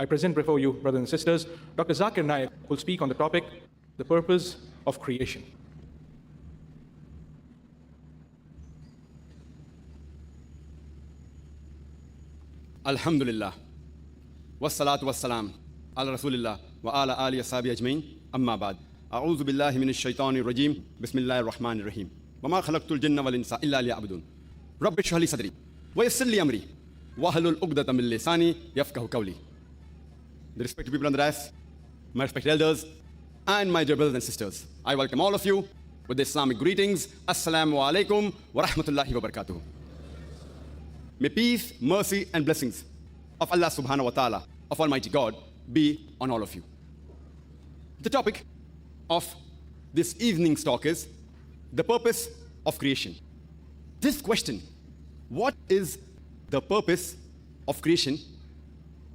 I present before you, brothers and sisters, Dr. Zakir Naik will speak on the topic, the purpose of creation. Alhamdulillah. Wassalatu wassalam. Ala Rasulillah wa ala ali ashabi ajmain. Amma ba'd. A'udhu billahi minash shaitani rajim. Bismillahir rahmanir rahim. Wa ma khalaqtul jinna wal insa illa liya'budun. Rabbi shrah li sadri wa yassir li amri wahlul 'uqdatam min lisani yafqahu qawli. The respected people on the dais, my respected elders, and my dear brothers and sisters, I welcome all of you with the Islamic greetings. Assalamu alaikum wa rahmatullahi wa barakatuh. May peace, mercy, and blessings of Allah subhanahu wa ta'ala, of Almighty God, be on all of you. The topic of this evening's talk is the purpose of creation. This question, what is the purpose of creation,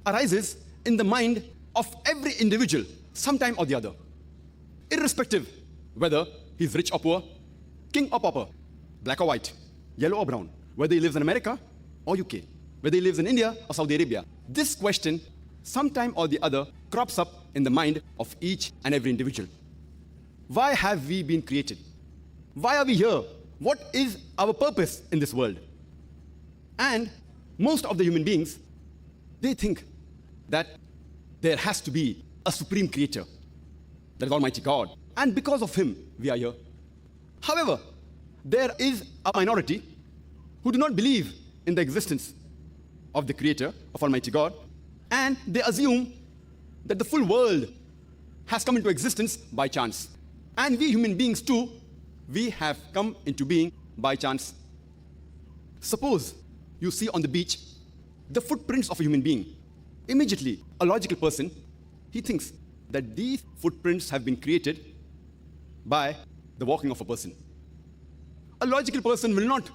arises in the mind of every individual sometime or the other, irrespective whether he's rich or poor, king or pauper, black or white, yellow or brown, whether he lives in America or UK, whether he lives in India or Saudi Arabia. This question, sometime or the other, crops up in the mind of each and every individual. Why have we been created? Why are we here? What is our purpose in this world? And most of the human beings, they think that there has to be a supreme creator, that is Almighty God, and because of him we are here. However, there is a minority who do not believe in the existence of the creator, of Almighty God, and they assume that the full world has come into existence by chance. And we human beings too, we have come into being by chance. Suppose you see on the beach the footprints of a human being. Immediately, a logical person, he thinks that these footprints have been created by the walking of a person. A logical person will not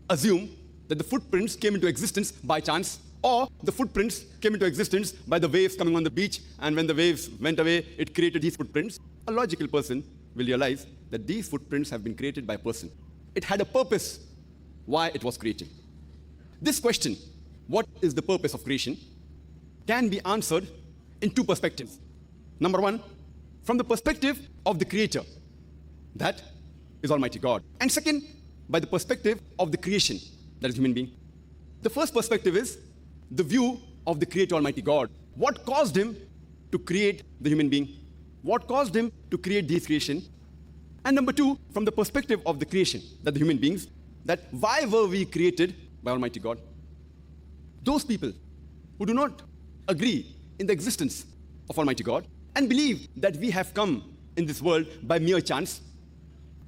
assume that the footprints came into existence by chance, or the footprints came into existence by the waves coming on the beach, and when the waves went away, it created these footprints. A logical person will realize that these footprints have been created by a person. It had a purpose why it was created. This question, what is the purpose of creation, can be answered in two perspectives. Number one, from the perspective of the creator, that is Almighty God. And second, by the perspective of the creation, that is human being. The first perspective is the view of the creator Almighty God. What caused him to create the human being? What caused him to create this creation? And number two, from the perspective of the creation, that the human beings, that why were we created by Almighty God? Those people who do not agree in the existence of Almighty God and believe that we have come in this world by mere chance,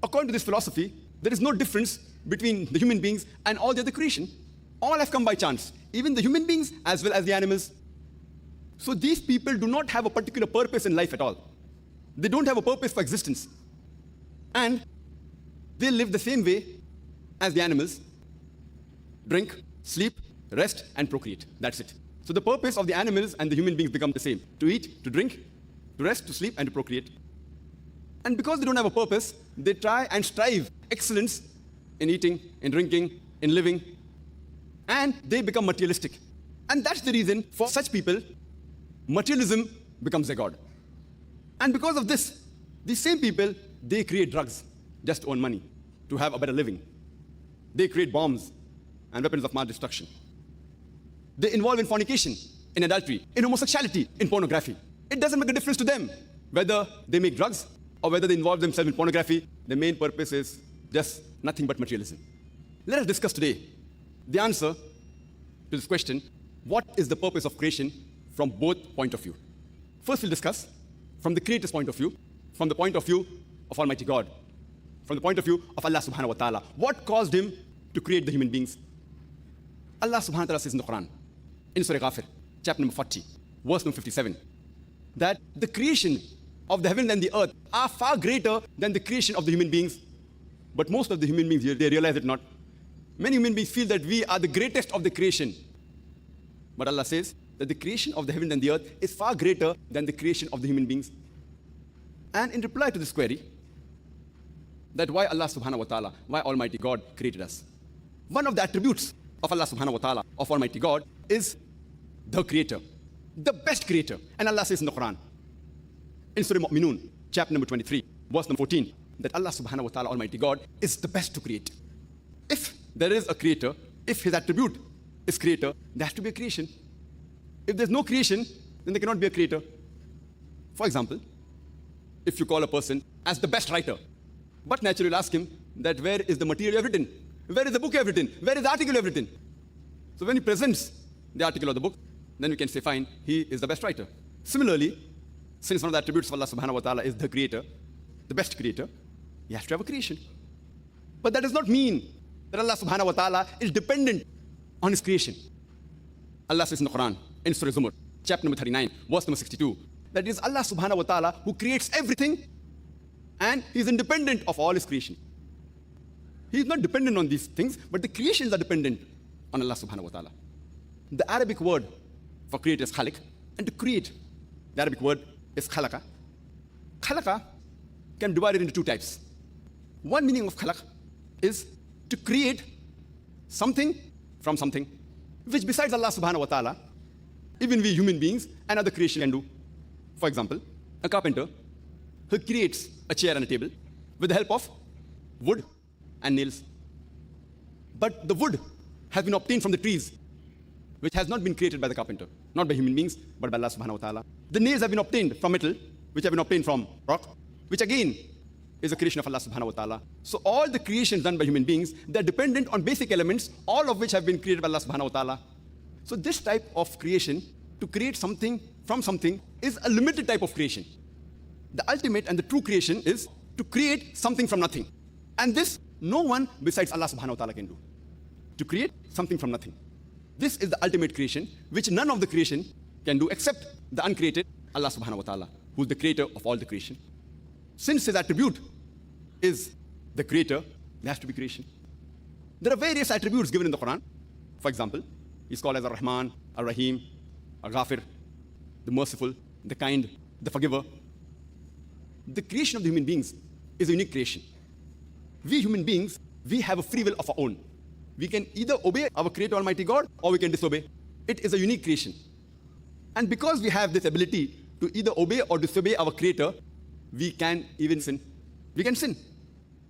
according to this philosophy, there is no difference between the human beings and all the other creation. All have come by chance, even the human beings as well as the animals. So these people do not have a particular purpose in life at all. They don't have a purpose for existence. And they live the same way as the animals: drink, sleep, rest, and procreate. That's it. So the purpose of the animals and the human beings become the same: to eat, to drink, to rest, to sleep, and to procreate. And because they don't have a purpose, they try and strive excellence in eating, in drinking, in living, and they become materialistic. And that's the reason for such people, materialism becomes their God. And because of this, these same people, they create drugs just to earn money, to have a better living. They create bombs and weapons of mass destruction. They involve in fornication, in adultery, in homosexuality, in pornography. It doesn't make a difference to them whether they make drugs or whether they involve themselves in pornography. The main purpose is just nothing but materialism. Let us discuss today the answer to this question: what is the purpose of creation, from both point of view. First, we'll discuss from the creator's point of view, from the point of view of Almighty God, from the point of view of Allah subhanahu wa ta'ala. What caused him to create the human beings? Allah subhanahu wa ta'ala says in the Quran, in Surah Ghafir, chapter number 40, verse number 57, that the creation of the heaven and the earth are far greater than the creation of the human beings. But most of the human beings, they realize it not. Many human beings feel that we are the greatest of the creation. But Allah says that the creation of the heaven and the earth is far greater than the creation of the human beings. And in reply to this query, that why Allah subhanahu wa ta'ala, why Almighty God created us, one of the attributes of Allah subhanahu wa ta'ala, of Almighty God, is the creator. the best creator. And Allah says in the Quran, in Surah Mu'minun, chapter number 23, verse number 14, that Allah subhanahu wa ta'ala, Almighty God, is the best to create. If there is a creator, if his attribute is creator, there has to be a creation. If there's no creation, then there cannot be a creator. For example, if you call a person as the best writer, but naturally you'll ask him that where is the material you have written? Where is the book you have written? Where is the article you have written? So when he presents the article or the book, then we can say, fine, he is the best writer. Similarly, since one of the attributes of Allah subhanahu wa ta'ala is the creator, the best creator, he has to have a creation. But that does not mean that Allah subhanahu wa ta'ala is dependent on his creation. Allah says in the Quran, in Surah Zumar, chapter number 39, verse number 62, that it is Allah subhanahu wa ta'ala who creates everything and he is independent of all his creation. He is not dependent on these things, but the creations are dependent on Allah subhanahu wa ta'ala. The Arabic word for create is khaliq, and to create, the Arabic word is khalaqa. Khalaqa can be divided into two types. One meaning of khalaq is to create something from something, which besides Allah subhanahu wa ta'ala, even we human beings and other creation can do. For example, a carpenter who creates a chair and a table with the help of wood and nails. But the wood has been obtained from the trees, which has not been created by the carpenter, not by human beings, but by Allah subhanahu wa ta'ala. The nails have been obtained from metal, which have been obtained from rock, which again is a creation of Allah subhanahu wa ta'ala. So all the creations done by human beings, they're dependent on basic elements, all of which have been created by Allah subhanahu wa ta'ala. So this type of creation, to create something from something, is a limited type of creation. The ultimate and the true creation is to create something from nothing. And this, no one besides Allah subhanahu wa ta'ala can do. To create something from nothing. This is the ultimate creation, which none of the creation can do except the uncreated Allah subhanahu wa ta'ala, who is the creator of all the creation. Since his attribute is the creator, there has to be creation. There are various attributes given in the Quran. For example, he's called as Ar-Rahman, Ar-Rahim, Ar-Ghafir, the merciful, the kind, the forgiver. The creation of the human beings is a unique creation. We human beings, we have a free will of our own. We can either obey our Creator Almighty God or we can disobey. It is a unique creation. And because we have this ability to either obey or disobey our Creator, we can even sin. We can sin.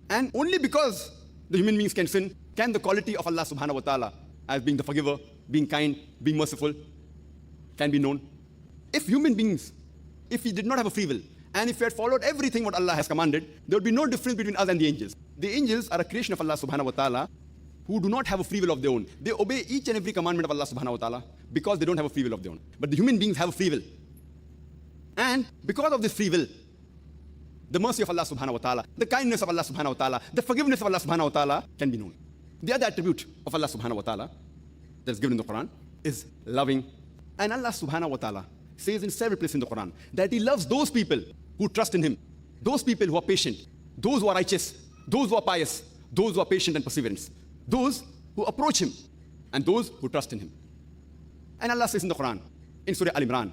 And only because the human beings can sin, can the quality of Allah subhanahu wa ta'ala as being the forgiver, being kind, being merciful, can be known. If human beings, if we did not have a free will, and if we had followed everything what Allah has commanded, there would be no difference between us and the angels. The angels are a creation of Allah subhanahu wa ta'ala who do not have a free will of their own. They obey each and every commandment of Allah subhanahu wa ta'ala because they don't have a free will of their own. But the human beings have a free will. And because of this free will, the mercy of Allah subhanahu wa ta'ala, the kindness of Allah subhanahu wa ta'ala, the forgiveness of Allah subhanahu wa ta'ala can be known. The other attribute of Allah subhanahu wa ta'ala that's given in the Quran is loving. And Allah subhanahu wa ta'ala says in several places in the Quran that He loves those people who trust in Him, those people who are patient, those who are righteous, those who are pious, those who are patient and perseverance, those who approach Him, and those who trust in Him. And Allah says in the Quran, in Surah Al-Imran,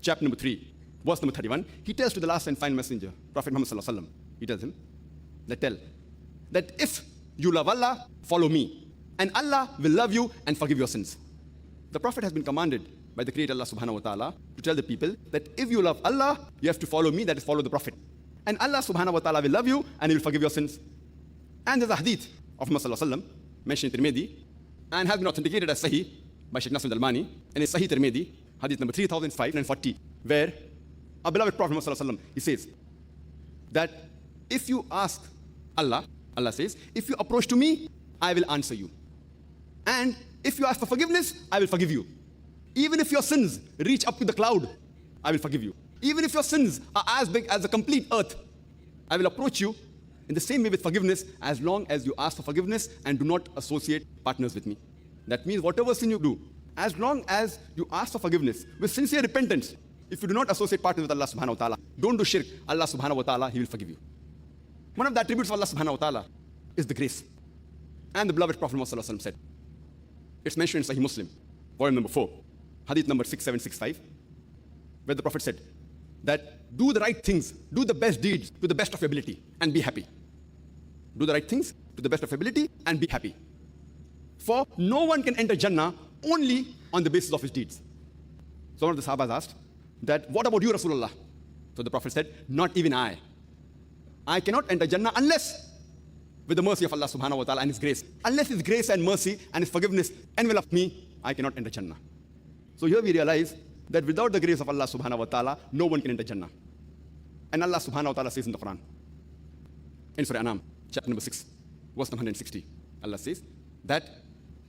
chapter number 3, verse number 31, He tells to the last and final messenger, Prophet Muhammad sallallahu alaihi wasallam, He tells him, that if you love Allah, follow me, and Allah will love you and forgive your sins. The Prophet has been commanded by the Creator Allah subhanahu wa ta'ala to tell the people that if you love Allah, you have to follow me, that is follow the Prophet. And Allah subhanahu wa ta'ala will love you and He will forgive your sins. And there's a hadith of Muhammad sallallahu alaihi wasallam mentioned in Tirmidhi and has been authenticated as Sahih by Sheikh Nasr al-Albani and is Sahih Tirmidhi, hadith number 3540, where our beloved Prophet Muhammad sallallahu alaihi wasallam, he says that if you ask Allah, Allah says, if you approach to me, I will answer you. And if you ask for forgiveness, I will forgive you. Even if your sins reach up to the cloud, I will forgive you. Even if your sins are as big as the complete earth, I will approach you in the same way with forgiveness as long as you ask for forgiveness and do not associate partners with me. That means whatever sin you do, as long as you ask for forgiveness with sincere repentance, if you do not associate partners with Allah subhanahu wa ta'ala, don't do shirk, Allah subhanahu wa ta'ala, He will forgive you. One of the attributes of Allah subhanahu wa ta'ala is the grace. And the beloved Prophet Muhammad sallallahu alaihi wasallam said, it's mentioned in Sahih Muslim, volume number 4, hadith number 6765, where the Prophet said that do the right things, do the best deeds to the best of your ability and be happy. Do the right things to the best of your ability and be happy. For no one can enter Jannah only on the basis of his deeds. So one of the Sahabas asked that, what about you, Rasulullah? So the Prophet said, not even I. I cannot enter Jannah unless with the mercy of Allah subhanahu wa ta'ala and His grace. Unless His grace and mercy and His forgiveness envelop me, I cannot enter Jannah. So here we realize that without the grace of Allah subhanahu wa ta'ala, no one can enter Jannah. And Allah subhanahu wa ta'ala says in the Quran, in Surah Anam, chapter number 6, verse number 160, Allah says that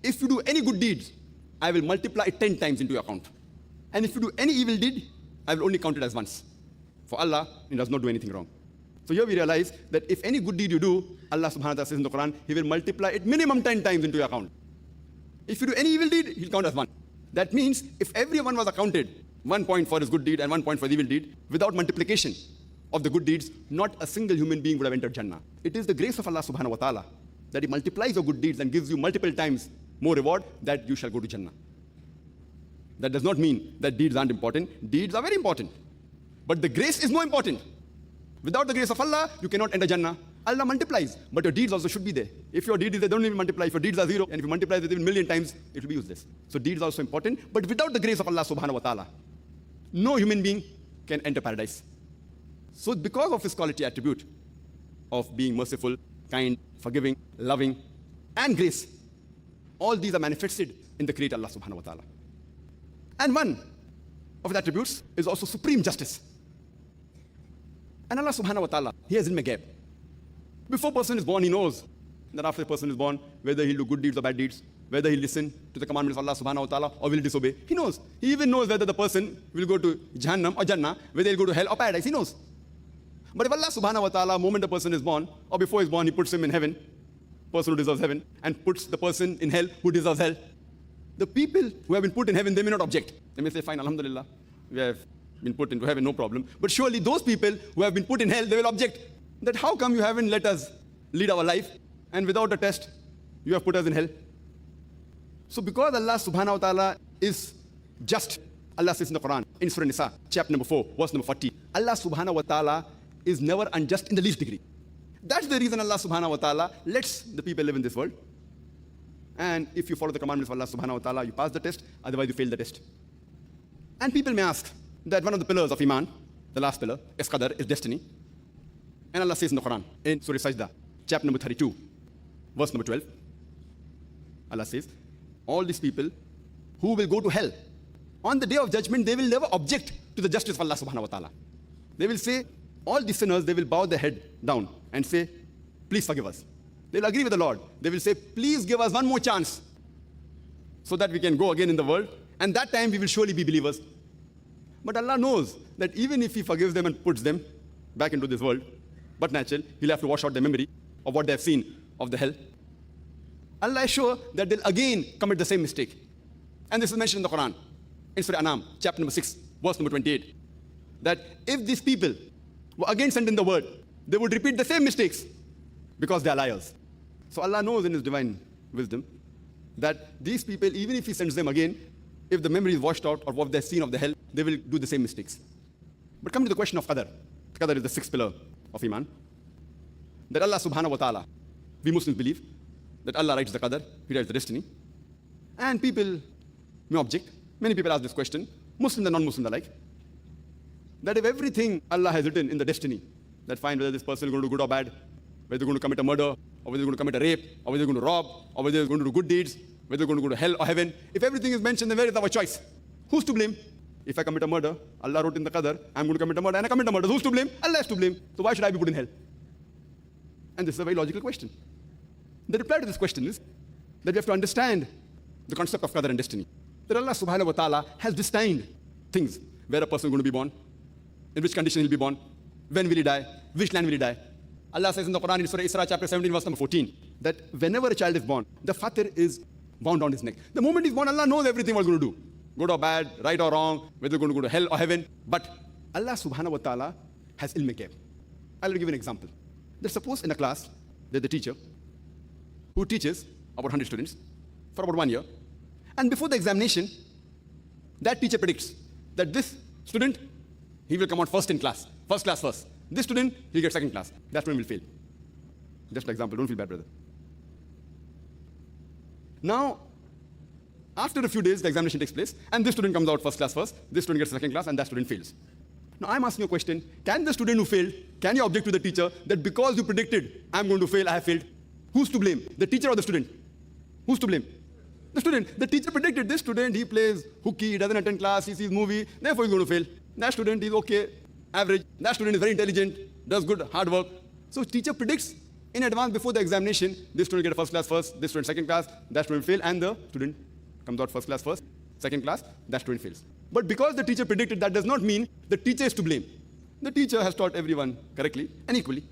if you do any good deeds, I will multiply it 10 times into your account. And if you do any evil deed, I will only count it as once. For Allah, He does not do anything wrong. So here we realize that if any good deed you do, Allah subhanahu wa ta'ala says in the Quran, He will multiply it minimum 10 times into your account. If you do any evil deed, He'll count as one. That means if everyone was accounted 1 point for his good deed and 1 point for the evil deed, without multiplication of the good deeds, not a single human being would have entered Jannah. It is the grace of Allah subhanahu wa ta'ala that He multiplies your good deeds and gives you multiple times more reward that you shall go to Jannah. That does not mean that deeds aren't important. Deeds are very important. But the grace is more important. Without the grace of Allah, you cannot enter Jannah. Allah multiplies, but your deeds also should be there. If your deeds, they don't even multiply. If your deeds are zero, and if you multiply it even a million times, it will be useless. So deeds are also important, but without the grace of Allah subhanahu wa ta'ala, no human being can enter paradise. So because of His quality attribute of being merciful, kind, forgiving, loving, and grace, all these are manifested in the Creator Allah subhanahu wa ta'ala. And one of the attributes is also supreme justice. And Allah subhanahu wa ta'ala, He has ilm ghaib. Before a person is born, He knows that after a person is born, whether he'll do good deeds or bad deeds, whether he'll listen to the commandments of Allah subhanahu wa ta'ala or will disobey. He knows. He even knows whether the person will go to Jahannam or Jannah, whether he'll go to hell or paradise. He knows. But if Allah subhanahu wa ta'ala, moment the person is born, or before he's born, He puts him in heaven, person who deserves heaven, and puts the person in hell who deserves hell, the people who have been put in heaven, they may not object. They may say, fine, alhamdulillah, we have been put into heaven, no problem. But surely those people who have been put in hell, they will object. That how come you haven't let us lead our life, and without a test, you have put us in hell? So because Allah subhanahu wa ta'ala is just, Allah says in the Quran, in Surah Nisa, chapter number 4, verse number 40, Allah subhanahu wa ta'ala is never unjust in the least degree. That's the reason Allah subhanahu wa ta'ala lets the people live in this world. And if you follow the commandments of Allah subhanahu wa ta'ala, you pass the test, otherwise you fail the test. And people may ask that one of the pillars of Iman, the last pillar, is Qadar, is destiny. And Allah says in the Quran, in Surah Sajda, chapter number 32, verse number 12, Allah says, all these people who will go to hell, on the day of judgment, they will never object to the justice of Allah subhanahu wa ta'ala. They will say, all the sinners, they will bow their head down and say, please forgive us. They will agree with the Lord. They will say, please give us one more chance so that we can go again in the world. And that time we will surely be believers. But Allah knows that even if He forgives them and puts them back into this world, but natural, He'll have to wash out their memory of what they have seen of the hell. Allah is sure that they'll again commit the same mistake. And this is mentioned in the Quran, in Surah Anam, chapter number 6, verse number 28, that if these people were again sent in the world, they would repeat the same mistakes because they are liars. So Allah knows in His divine wisdom that these people, even if He sends them again, if the memory is washed out of what they've seen of the hell, they will do the same mistakes. But come to the question of Qadar. Qadar is the sixth pillar of Iman. That Allah subhanahu wa ta'ala, we Muslims believe that Allah writes the Qadar, He writes the destiny. And people may object. Many people ask this question, Muslims and non-Muslims alike, that if everything Allah has written in the destiny, that fine whether this person is going to do good or bad, whether they're going to commit a murder, or whether they're going to commit a rape, or whether they're going to rob, or whether they're going to do good deeds, whether they're going to go to hell or heaven, if everything is mentioned, then where is our choice? Who's to blame? If I commit a murder, Allah wrote in the Qadar, I'm going to commit a murder, and I commit a murder. Who's to blame? Allah is to blame. So why should I be put in hell? And this is a very logical question. The reply to this question is that we have to understand the concept of Qadar and destiny. That Allah subhanahu wa ta'ala has destined things, where a person is going to be born, in which condition he'll be born, when will he die, which land will he die. Allah says in the Quran in Surah Isra chapter 17 verse number 14 that whenever a child is born, the fatir is bound on his neck. The moment he's born, Allah knows everything what he's going to do. Good or bad, right or wrong, whether he's going to go to hell or heaven. But Allah subhanahu wa ta'ala has ilm ghaib. I'll give you an example. That suppose in a class, there's the teacher who teaches about 100 students for about 1 year. And before the examination, that teacher predicts that this student, he will come out first in class, first class first. This student, he'll get second class. That student will fail. Just an example, don't feel bad, brother. Now, After a few days, the examination takes place, and this student comes out first class first, this student gets second class, and that student fails. Now I'm asking you a question, can the student who failed, can you object to the teacher that because you predicted I'm going to fail, I have failed? Who's to blame, the teacher or the student? Who's to blame? The student. The teacher predicted this student, he plays hooky, he doesn't attend class, he sees movie, therefore he's going to fail. That student is okay, average. That student is very intelligent, does good, hard work. So teacher predicts in advance before the examination, this student get a first class first, this student second class, that student fail, and the student comes out first class first, second class, that student fails. But because the teacher predicted, that does not mean the teacher is to blame. The teacher has taught everyone correctly and equally.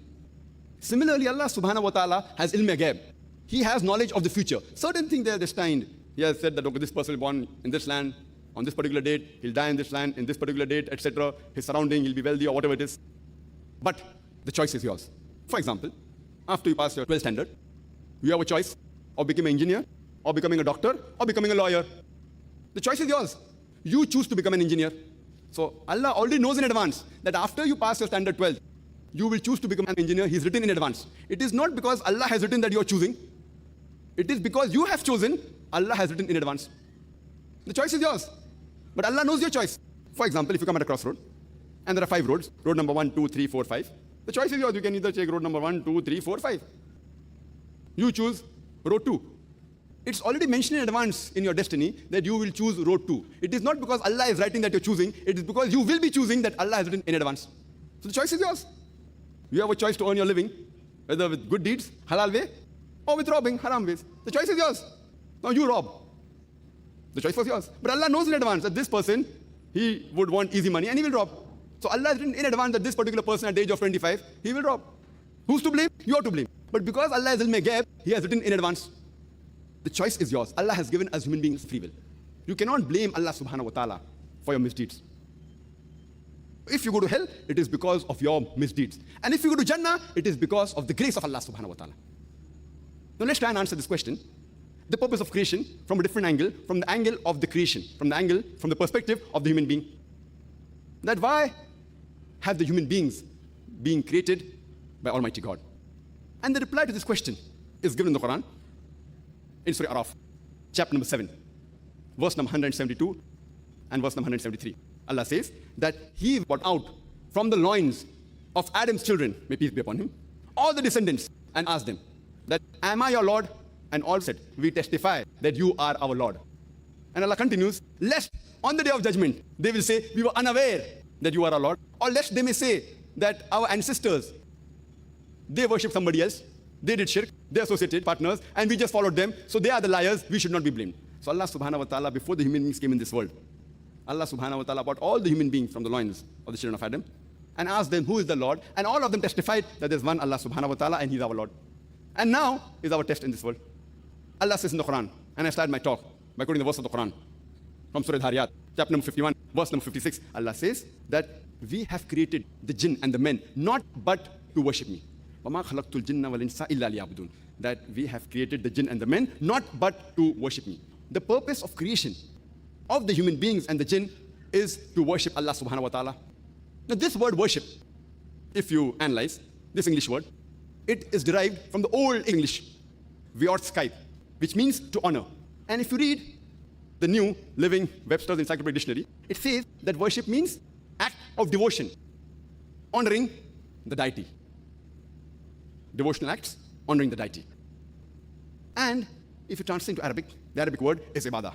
Similarly, Allah subhanahu wa ta'ala has ilm ghaib. He has knowledge of the future. Certain things they are destined. He has said that, okay, this person will be born in this land, on this particular date, he'll die in this land, in this particular date, etc. His surrounding, he'll be wealthy or whatever it is. But the choice is yours. For example, after you pass your 12th standard, you have a choice of becoming an engineer, or becoming a doctor, or becoming a lawyer. The choice is yours. You choose to become an engineer. So Allah already knows in advance that after you pass your standard 12, you will choose to become an engineer. He's written in advance. It is not because Allah has written that you are choosing. It is because you have chosen, Allah has written in advance. The choice is yours. But Allah knows your choice. For example, if you come at a crossroad, and there are 5 roads, road number 1, 2, 3, 4, 5. The choice is yours. You can either take road number 1, 2, 3, 4, 5. You choose road 2. It's already mentioned in advance in your destiny that you will choose road 2. It is not because Allah is writing that you're choosing. It is because you will be choosing that Allah has written in advance. So the choice is yours. You have a choice to earn your living, whether with good deeds, halal way, or with robbing, haram ways. The choice is yours. Now you rob. The choice was yours. But Allah knows in advance that this person, he would want easy money and he will rob. So Allah has written in advance that this particular person at the age of 25, he will rob. Who's to blame? You are to blame. But because Allah has ilm ghaib, he has written in advance. The choice is yours. Allah has given us human beings free will. You cannot blame Allah subhanahu wa ta'ala for your misdeeds. If you go to hell, it is because of your misdeeds. And if you go to Jannah, it is because of the grace of Allah subhanahu wa ta'ala. Now let's try and answer this question. The purpose of creation from a different angle, from the angle of the creation, from the perspective of the human being. That why have the human beings been created by Almighty God? And the reply to this question is given in the Quran, in Surah Araf, chapter number 7, verse number 172 and verse number 173. Allah says that He brought out from the loins of Adam's children, may peace be upon him, all the descendants, and asked them that, am I your Lord? And all said, we testify that you are our Lord. And Allah continues, lest on the day of judgment, they will say, we were unaware that you are our Lord. Or lest they may say that our ancestors, they worship somebody else, they did shirk, they associated partners, and we just followed them, so they are the liars, we should not be blamed. So Allah subhanahu wa ta'ala, before the human beings came in this world, Allah subhanahu wa ta'ala brought all the human beings from the loins of the children of Adam and asked them, who is the Lord? And all of them testified that there's one Allah subhanahu wa ta'ala and He's our Lord. And now is our test in this world. Allah says in the Quran, and I start my talk by quoting the verse of the Quran from Surah Dhariyat, chapter number 51, verse number 56. Allah says that we have created the jinn and the men not but to worship me. وَمَا خَلَقْتُ الْجِنَّ وَالْإِنسَ إِلَّا لِيَعْبُدُونَ. That we have created the jinn and the men not but to worship me. The purpose of creation of the human beings and the jinn is to worship Allah subhanahu wa ta'ala. Now this word worship, if you analyze this English word, it is derived from the old English, Skype, which means to honor. And if you read the new Living Webster's Encyclopedic Dictionary, it says that worship means act of devotion, honoring the deity. Devotional acts, honoring the deity. And if you translate into Arabic, the Arabic word is ibadah.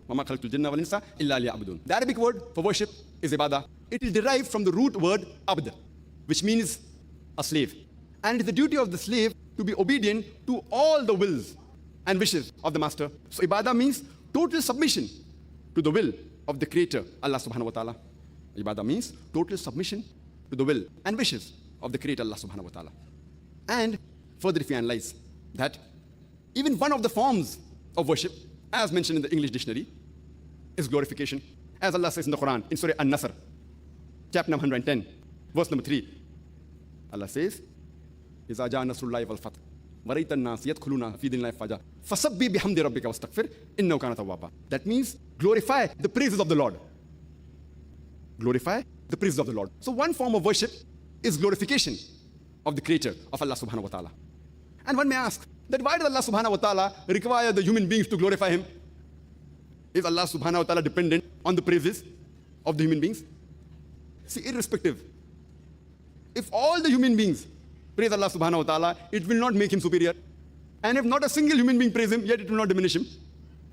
وَمَا خَلَقْتُ الْجِنَّ وَالْإِنسَ إِلَّا لِيَعْبُدُونَ. The Arabic word for worship is ibadah. It is derived from the root word abd, which means a slave. And it is the duty of the slave to be obedient to all the wills and wishes of the master. So ibadah means total submission to the will of the creator, Allah subhanahu wa ta'ala. Ibadah means total submission to the will and wishes of the creator, Allah subhanahu wa ta'ala. And further, if you analyze that, even one of the forms of worship, as mentioned in the English dictionary, is glorification. As Allah says in the Quran, in Surah An-Nasr, chapter number 110, verse number 3, Allah says, إِذَا جَاءَ نَصْرُ اللَّهِ وَالْفَتْحُ وَرَأَيْتَ النَّاسَ يَدْخُلُونَ فِي دِينِ اللَّهِ أَفْوَاجًا فَسَبِّحْ بِحَمْدِ رَبِّكَ وَاسْتَغْفِرْهُ إِنَّهُ كَانَ تَوَّابًا. That means glorify the praises of the Lord. Glorify the praises of the Lord. So one form of worship is glorification of the creator of Allah subhanahu wa ta'ala. And one may ask that why does Allah subhanahu wa ta'ala require the human beings to glorify Him? Is Allah subhanahu wa ta'ala dependent on the praises of the human beings? See, irrespective, if all the human beings praise Allah subhanahu wa ta'ala, it will not make him superior. And if not a single human being praise him, yet it will not diminish him.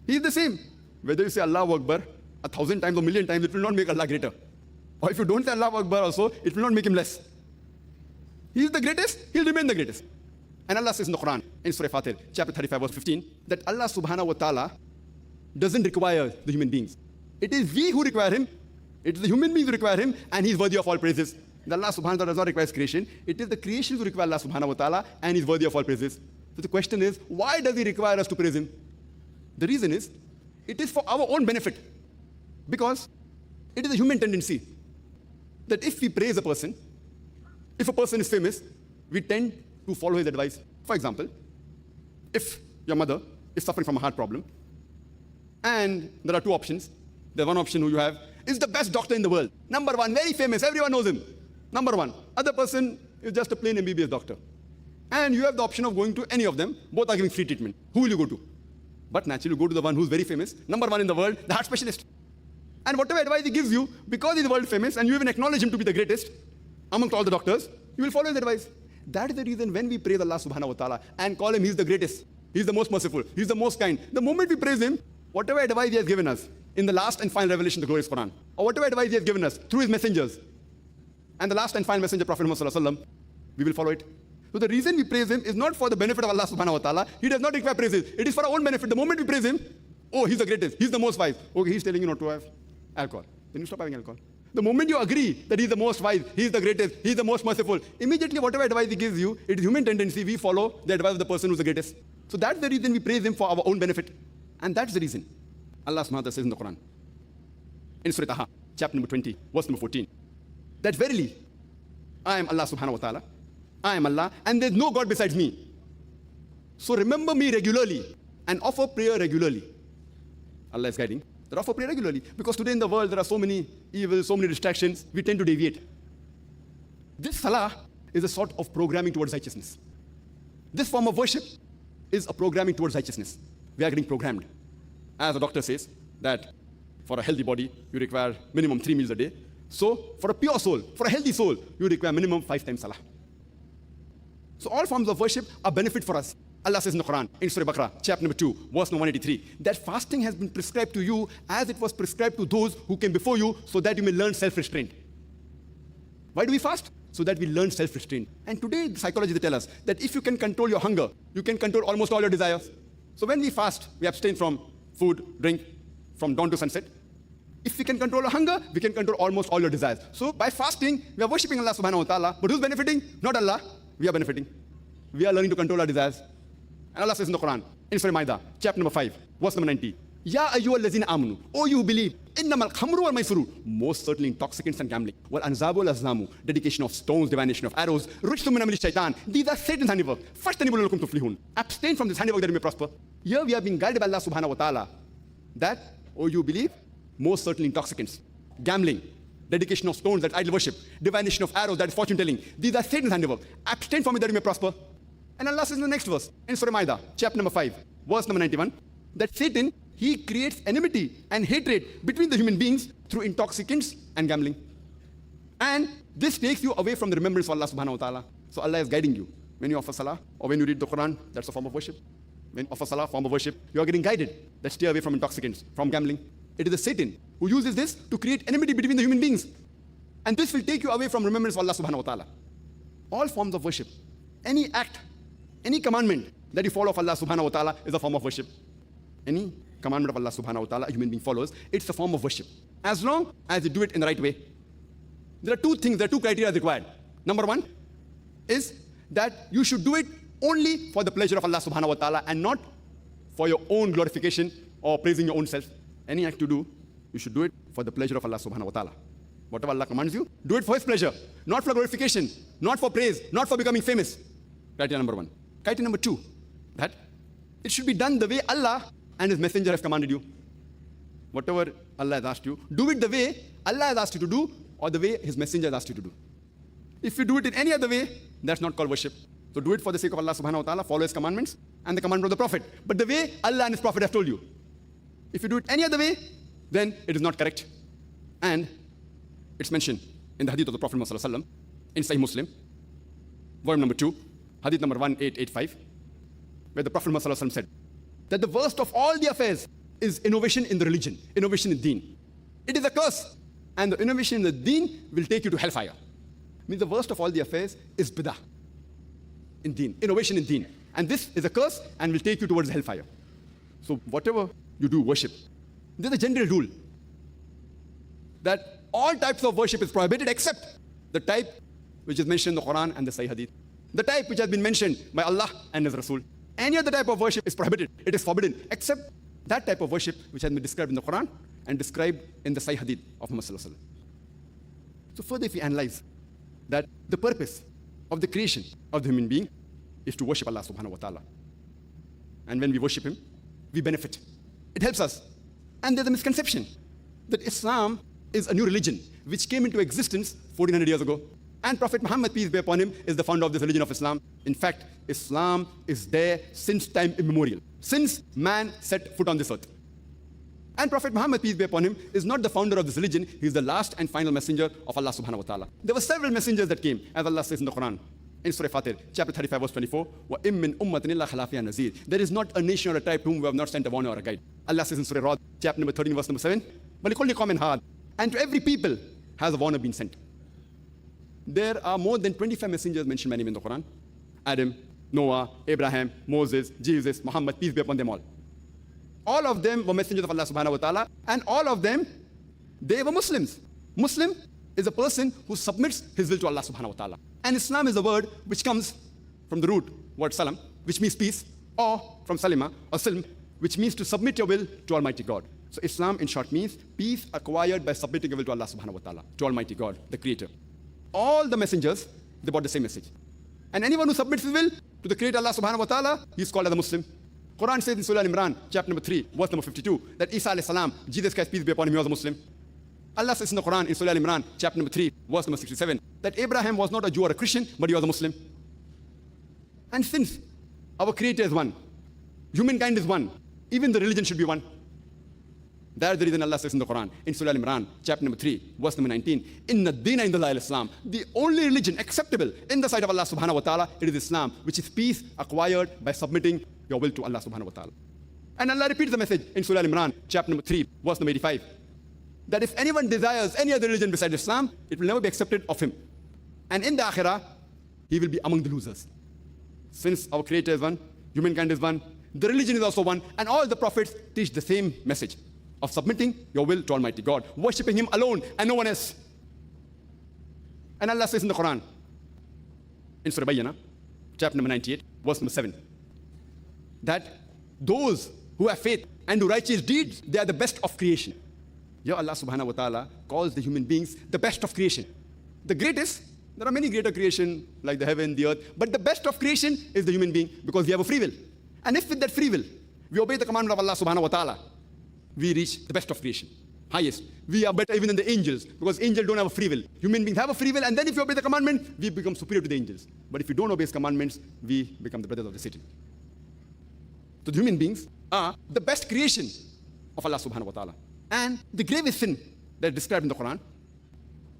He is the same. Whether you say Allahu Akbar 1,000 times or 1,000,000 times, it will not make Allah greater. Or if you don't say Allahu Akbar also, it will not make him less. He is the greatest, he'll remain the greatest. And Allah says in the Quran, in Surah Fatir, chapter 35, verse 15, that Allah subhanahu wa ta'ala doesn't require the human beings. It is we who require him. It is the human beings who require him, and he is worthy of all praises. And Allah subhanahu wa ta'ala does not require creation. It is the creation who require Allah subhanahu wa ta'ala, and he is worthy of all praises. So the question is, why does he require us to praise him? The reason is, it is for our own benefit. Because it is a human tendency that if we praise a person, if a person is famous, we tend to follow his advice. For example, if your mother is suffering from a heart problem, and there are two options. The one option who you have is the best doctor in the world. Number one, very famous, everyone knows him. Number one. Other person is just a plain MBBS doctor. And you have the option of going to any of them. Both are giving free treatment. Who will you go to? But naturally, you go to the one who's very famous, number one in the world, the heart specialist. And whatever advice he gives you, because he's world famous, and you even acknowledge him to be the greatest amongst all the doctors, you will follow his advice. That is the reason when we praise Allah subhanahu wa ta'ala and call him, he's the greatest, he's the most merciful, he's the most kind. The moment we praise him, whatever advice he has given us in the last and final revelation, the glorious Quran, or whatever advice he has given us through his messengers, and the last and final messenger, Prophet Muhammad sallallahu alaihi wasallam, we will follow it. So the reason we praise him is not for the benefit of Allah subhanahu wa ta'ala. He does not require praises. It is for our own benefit. The moment we praise him, oh, he's the greatest, he's the most wise. Okay, he's telling you not to have alcohol. Then you stop having alcohol. The moment you agree that he's the most wise, he's the greatest, he's the most merciful, immediately whatever advice he gives you, it is human tendency, we follow the advice of the person who's the greatest. So that's the reason we praise him for our own benefit. And that's the reason Allah subhanahu wa ta'ala says in the Quran, in Surah Taha, chapter number 20, verse number 14, that verily, I am Allah subhanahu wa ta'ala, I am Allah, and there's no God besides me. So remember me regularly and offer prayer regularly. Allah is guiding. That offer prayer regularly. Because today in the world there are so many evils, so many distractions, we tend to deviate. This salah is a sort of programming towards righteousness. This form of worship is a programming towards righteousness. We are getting programmed. As the doctor says, that for a healthy body, you require minimum 3 meals a day. So for a pure soul, for a healthy soul, you require minimum 5 times salah. So all forms of worship are benefit for us. Allah says in the Quran, in Surah Baqarah, chapter number 2, verse number 183, that fasting has been prescribed to you as it was prescribed to those who came before you, so that you may learn self-restraint. Why do we fast? So that we learn self-restraint. And today, the psychology they tell us that if you can control your hunger, you can control almost all your desires. So when we fast, we abstain from food, drink, from dawn to sunset. If we can control our hunger, we can control almost all your desires. So by fasting, we are worshipping Allah subhanahu wa ta'ala. But who's benefiting? Not Allah. We are benefiting. We are learning to control our desires. And Allah says in the Quran, in Surah Ma'idah, chapter number 5, verse number 90, Ya ayyuhal lazina amanu, O you who believe, innamal khamru wal maisuru, most certainly intoxicants and gambling, wal anzabu wal azlamu, dedication of stones, divination of arrows, rujtum min amali shaitan, these are Satan's handiwork. Fajtanibu lakum tuflihun. Abstain from this handiwork that you may prosper. Here we are being guided by Allah subhanahu wa ta'ala, that, O you believe, most certainly intoxicants, gambling, dedication of stones, that idol worship, divination of arrows, that is fortune telling, these are Satan's handiwork. Abstain from it that you may prosper. And Allah says in the next verse, in Surah Ma'idah, chapter number 5, verse number 91, that Satan, he creates enmity and hatred between the human beings through intoxicants and gambling. And this takes you away from the remembrance of Allah subhanahu wa ta'ala. So Allah is guiding you. When you offer salah, or when you read the Quran, that's a form of worship. When you offer salah, form of worship, you are getting guided. That stay away from intoxicants, from gambling. It is the Satan who uses this to create enmity between the human beings. And this will take you away from remembrance of Allah subhanahu wa ta'ala. All forms of worship, any act, any commandment that you follow of Allah subhanahu wa ta'ala is a form of worship. Any commandment of Allah subhanahu wa ta'ala a human being follows, it's a form of worship. As long as you do it in the right way. There are two things, there are two criteria required. Number one is that you should do it only for the pleasure of Allah subhanahu wa ta'ala and not for your own glorification or praising your own self. Any act you do, you should do it for the pleasure of Allah subhanahu wa ta'ala. Whatever Allah commands you, do it for His pleasure, not for glorification, not for praise, not for becoming famous. Criteria number one. Criteria number two, that it should be done the way Allah and His messenger have commanded you. Whatever Allah has asked you, do it the way Allah has asked you to do or the way His messenger has asked you to do. If you do it in any other way, that's not called worship. So do it for the sake of Allah subhanahu wa ta'ala, follow His commandments and the commandment of the Prophet. But the way Allah and His Prophet have told you. If you do it any other way, then it is not correct. And it's mentioned in the hadith of the Prophet Muhammad sallallahu alaihi wasallam in Sahih Muslim, volume number 2, hadith number 1885, where the Prophet Muhammad sallallahu alaihi wasallam said that the worst of all the affairs is innovation in the religion, innovation in deen. It is a curse, and the innovation in the deen will take you to hellfire. Means the worst of all the affairs is bidah in deen, innovation in deen. And this is a curse and will take you towards hellfire. So whatever you do worship, there's a general rule that all types of worship is prohibited except the type which is mentioned in the Quran and the Sahih Hadith. The type which has been mentioned by Allah and His Rasul. Any other type of worship is prohibited. It is forbidden except that type of worship which has been described in the Quran and described in the Sahih Hadith of Muhammad sallallahu alaihi wasallam. So further, if we analyze that the purpose of the creation of the human being is to worship Allah subhanahu wa ta'ala. And when we worship Him, we benefit. It helps us. And there's a misconception that Islam is a new religion which came into existence 1400 years ago. And Prophet Muhammad, peace be upon him, is the founder of this religion of Islam. In fact, Islam is there since time immemorial, since man set foot on this earth. And Prophet Muhammad, peace be upon him, is not the founder of this religion. He is the last and final messenger of Allah subhanahu wa ta'ala. There were several messengers that came, as Allah says in the Quran, in Surah Fatir, chapter 35, verse 24, وَإِم مِّن أُمَّةٍ إِلَّا خَلَا فِيهَا نَذِيرٌ. There is not a nation or a tribe to whom we have not sent a warner or a guide. Allah says in Surah Ra'd, chapter number 13, verse number 7, وَلِكُلِّ قَوْمٍ هَادٍ. And to every people has a warner been sent. There are more than 25 messengers mentioned by name in the Quran. Adam, Noah, Abraham, Moses, Jesus, Muhammad, peace be upon them all. All of them were messengers of Allah subhanahu wa ta'ala, and all of them, they were Muslims. Muslim is a person who submits his will to Allah subhanahu wa ta'ala. And Islam is a word which comes from the root word salam, which means peace, or from salima, or silm, which means to submit your will to Almighty God. So Islam in short means peace acquired by submitting your will to Allah subhanahu wa ta'ala, to Almighty God, the Creator. All the messengers, they brought the same message. And anyone who submits his will to the Creator Allah subhanahu wa ta'ala, he is called as a Muslim. Quran says in Surah Al-Imran, chapter number 3, verse number 52, that Isa alayhi salam, Jesus Christ, peace be upon him, he was a Muslim. Allah says in the Quran, in Surah Al-Imran, chapter number 3, verse number 67, that Abraham was not a Jew or a Christian, but he was a Muslim. And since our Creator is one, humankind is one, even the religion should be one. That's the reason Allah says in the Quran, in Surah Al-Imran, chapter number 3, verse number 19, Inna Dina Indallahi al-Islam. The only religion acceptable in the sight of Allah subhanahu wa ta'ala, it is Islam, which is peace acquired by submitting your will to Allah subhanahu wa ta'ala. And Allah repeats the message in Surah Al-Imran, chapter number 3, verse number 85, that if anyone desires any other religion besides Islam, it will never be accepted of him. And in the Akhirah, he will be among the losers. Since our Creator is one, humankind is one, the religion is also one, and all the prophets teach the same message of submitting your will to Almighty God, worshipping Him alone and no one else. And Allah says in the Quran, in Surah Bayyana, chapter number 98, verse number 7, that those who have faith and do righteous deeds, they are the best of creation. Here Allah subhanahu wa ta'ala calls the human beings the best of creation. The greatest, there are many greater creation like the heaven, the earth, but the best of creation is the human being because we have a free will. And if with that free will, we obey the commandment of Allah subhanahu wa ta'ala, we reach the best of creation, highest. We are better even than the angels because angels don't have a free will. Human beings have a free will, and then if you obey the commandment, we become superior to the angels. But if you don't obey His commandments, we become the brothers of the Satan. So the human beings are the best creation of Allah subhanahu wa ta'ala. And the gravest sin that is described in the Quran,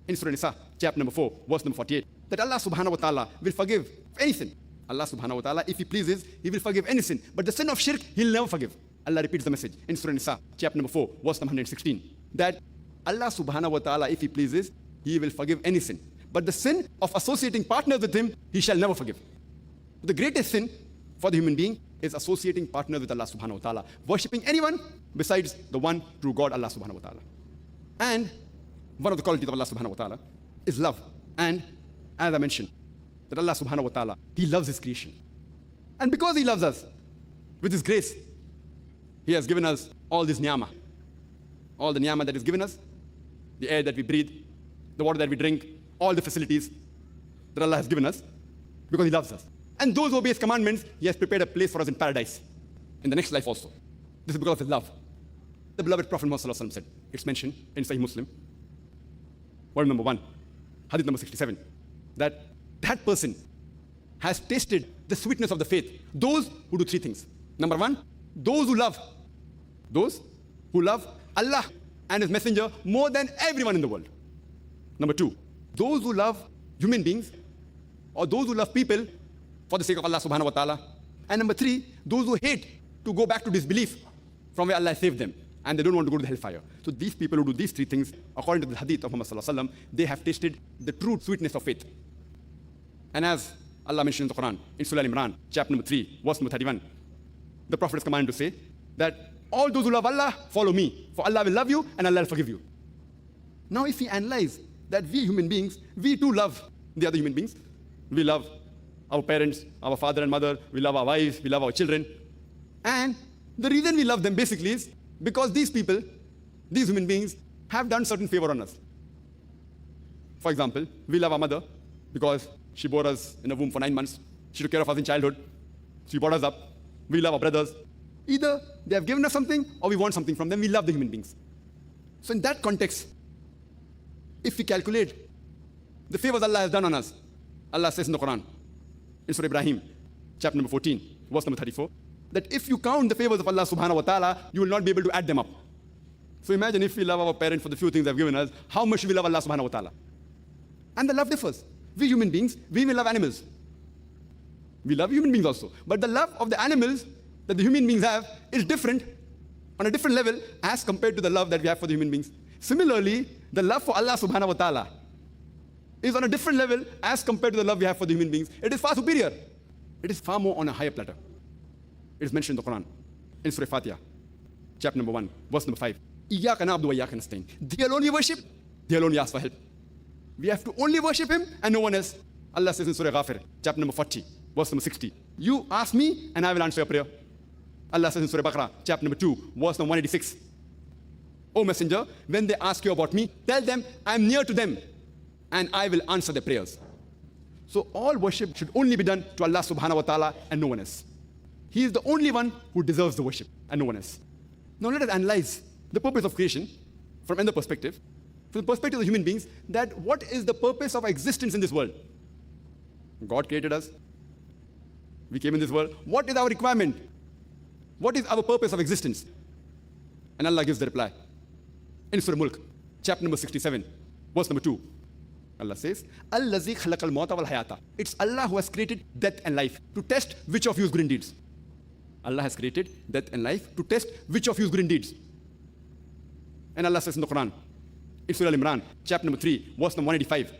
in Surah Nisa, chapter number 4, verse number 48, that Allah subhanahu wa ta'ala will forgive any sin. Allah subhanahu wa ta'ala, if He pleases, He will forgive any sin. But the sin of shirk, He'll never forgive. Allah repeats the message in Surah Nisa, chapter number 4, verse number 116, that Allah subhanahu wa ta'ala, if He pleases, He will forgive any sin. But the sin of associating partners with Him, He shall never forgive. The greatest sin for the human being is associating partners with Allah subhanahu wa ta'ala, worshipping anyone besides the one true God, Allah subhanahu wa ta'ala. And one of the qualities of Allah subhanahu wa ta'ala is love. And as I mentioned, that Allah subhanahu wa ta'ala, He loves His creation. And because He loves us, with His grace, He has given us all this ni'mah. All the ni'mah that is given us, the air that we breathe, the water that we drink, all the facilities that Allah has given us, because He loves us. And those who obey His commandments, He has prepared a place for us in paradise, in the next life also. This is because of His love. The beloved Prophet Muhammad sallallahu alaihi wasallam said, it's mentioned in Sahih Muslim, volume number 1, hadith number 67, that that person has tasted the sweetness of the faith. Those who do 3 things. Number 1, those who love those who love Allah and His Messenger more than everyone in the world. Number two, those who love human beings or those who love people for the sake of Allah subhanahu wa ta'ala. And number three, those who hate to go back to disbelief from where Allah saved them and they don't want to go to the hellfire. So these people who do these three things, according to the hadith of Muhammad sallallahu alaihi wasallam, they have tasted the true sweetness of faith. And as Allah mentioned in the Quran, in Surah Al-Imran, chapter number 3, verse number 31, the Prophet is commanded to say that all those who love Allah, follow me, for Allah will love you and Allah will forgive you. Now if we analyze that we human beings, we too love the other human beings. We love our parents, our father and mother, we love our wives, we love our children. And the reason we love them basically is because these people, these human beings, have done certain favor on us. For example, we love our mother because she bore us in a womb for 9 months. She took care of us in childhood. She brought us up. We love our brothers. Either they have given us something or we want something from them. We love the human beings. So in that context, if we calculate the favors Allah has done on us, Allah says in the Quran, in Surah Ibrahim, chapter number 14, verse number 34, that if you count the favors of Allah subhanahu wa ta'ala, you will not be able to add them up. So imagine if we love our parents for the few things they've given us, how much we love Allah subhanahu wa ta'ala. And the love differs. We human beings, we will love animals. We love human beings also. But the love of the animals that the human beings have is different, on a different level, as compared to the love that we have for the human beings. Similarly, the love for Allah subhanahu wa ta'ala is on a different level as compared to the love we have for the human beings. It is far superior. It is far more on a higher platter. It is mentioned in the Quran, in Surah Fatiha, chapter number 1, verse number 5. Iyaka na'budu wa iyaka nasta'in. Thee alone we worship, thee alone we ask for help. We have to only worship Him and no one else. Allah says in Surah Ghafir, chapter number 40, verse number 60. You ask me and I will answer your prayer. Allah says in Surah Baqarah, chapter number 2, verse number 186. O Messenger, when they ask you about me, tell them I am near to them and I will answer their prayers. So all worship should only be done to Allah subhanahu wa ta'ala and no one else. He is the only one who deserves the worship and no one else. Now let us analyze the purpose of creation from another perspective. From the perspective of human beings, that what is the purpose of existence in this world? God created us. We came in this world. What is our requirement? What is our purpose of existence? And Allah gives the reply. In Surah Mulk, chapter number 67, verse number 2. Allah says, Allazi khalaqal mauta wal hayata. It's Allah who has created death and life to test which of you is good in deeds. Allah has created death and life to test which of you is good in deeds. And Allah says in the Quran, in Surah Al-Imran, chapter number 3, verse number 185,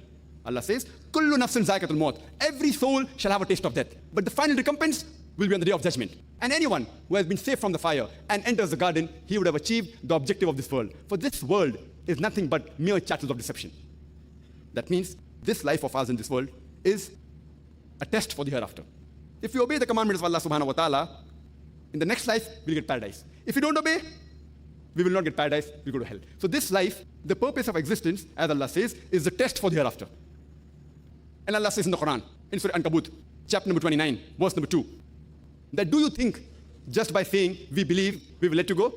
Allah says, Kullu nafsin zaikatul maut. Every soul shall have a taste of death. But the final recompense will be on the day of judgment. And anyone who has been saved from the fire and enters the garden, he would have achieved the objective of this world. For this world is nothing but mere chattels of deception. That means this life of ours in this world is a test for the hereafter. If we obey the commandments of Allah subhanahu wa ta'ala, in the next life, we'll get paradise. If we don't obey, we will not get paradise, we'll go to hell. So this life, the purpose of existence, as Allah says, is the test for the hereafter. And Allah says in the Quran, in Surah Ankabut, chapter number 29, verse number 2, that do you think just by saying we believe, we will let you go?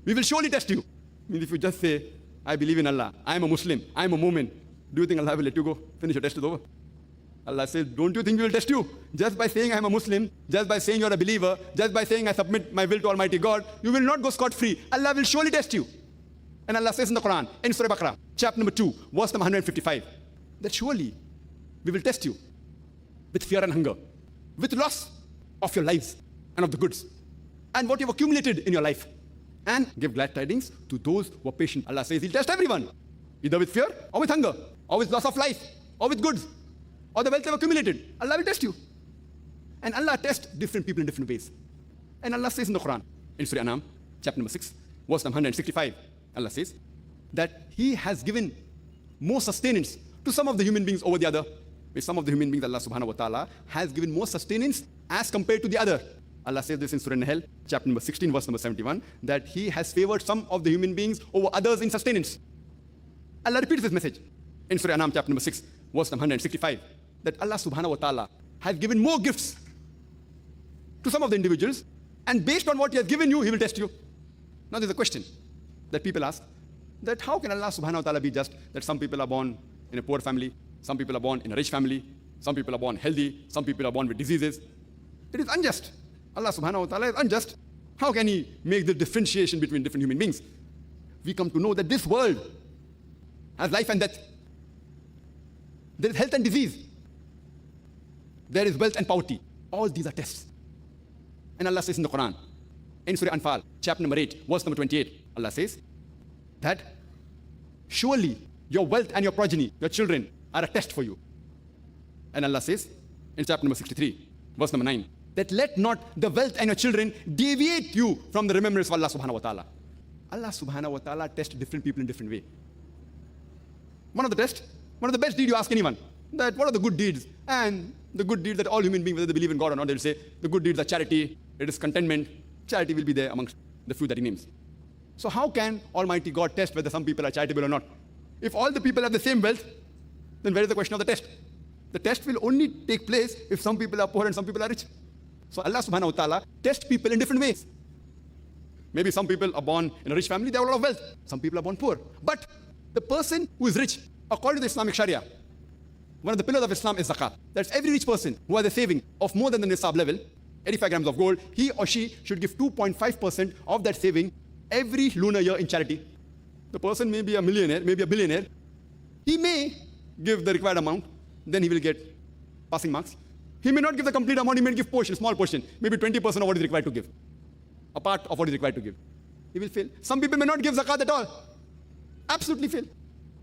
We will surely test you. I mean, if you just say, I believe in Allah, I am a Muslim, I am a Mu'min, do you think Allah will let you go? Finish, your test is over. Allah says, don't you think we will test you? Just by saying I am a Muslim, just by saying you are a believer, just by saying I submit my will to Almighty God, you will not go scot-free. Allah will surely test you. And Allah says in the Quran, in Surah Baqarah, chapter number 2, verse number 155, that surely we will test you with fear and hunger, with loss of your lives and of the goods, and what you have accumulated in your life, and give glad tidings to those who are patient. Allah says He'll test everyone, either with fear or with hunger, or with loss of life, or with goods, or the wealth they've accumulated. Allah will test you. And Allah tests different people in different ways. And Allah says in the Quran, in Surah Anam, chapter number 6, verse number 165, Allah says that He has given more sustenance to some of the human beings over the other. With some of the human beings, Allah subhanahu wa ta'ala has given more sustenance as compared to the other. Allah says this in Surah Nahl, chapter number 16, verse number 71, that He has favored some of the human beings over others in sustenance. Allah repeats this message in Surah Anam, chapter number 6, verse number 165, that Allah subhanahu wa ta'ala has given more gifts to some of the individuals, and based on what He has given you, He will test you. Now there's a question that people ask, that how can Allah subhanahu wa ta'ala be just, that some people are born in a poor family, some people are born in a rich family, some people are born healthy, some people are born with diseases. It is unjust. Allah subhanahu wa ta'ala is unjust. How can he make the differentiation between different human beings? We come to know that this world has life and death. There is health and disease. There is wealth and poverty. All these are tests. And Allah says in the Quran, in Surah Anfal, chapter number 8, verse number 28, Allah says that surely your wealth and your progeny, your children, are a test for you. And Allah says in chapter number 63, verse number 9, that let not the wealth and your children deviate you from the remembrance of Allah subhanahu wa ta'ala. Allah subhanahu wa ta'ala tests different people in different way. One of the best deeds you ask anyone, that what are the good deeds? And the good deeds that all human beings, whether they believe in God or not, they'll say, the good deeds are charity, it is contentment. Charity will be there amongst the few that he names. So how can Almighty God test whether some people are charitable or not? If all the people have the same wealth, then where is the question of the test? The test will only take place if some people are poor and some people are rich. So Allah subhanahu wa ta'ala tests people in different ways. Maybe some people are born in a rich family, they have a lot of wealth. Some people are born poor. But the person who is rich, according to the Islamic Sharia, one of the pillars of Islam is zakat. That's every rich person who has a saving of more than the nisab level, 85 grams of gold, he or she should give 2.5% of that saving every lunar year in charity. The person may be a millionaire, maybe a billionaire. He may give the required amount, then he will get passing marks. He may not give the complete amount, he may give portion, small portion, maybe 20% of what is required to give. A part of what is required to give. He will fail. Some people may not give zakat at all. Absolutely fail.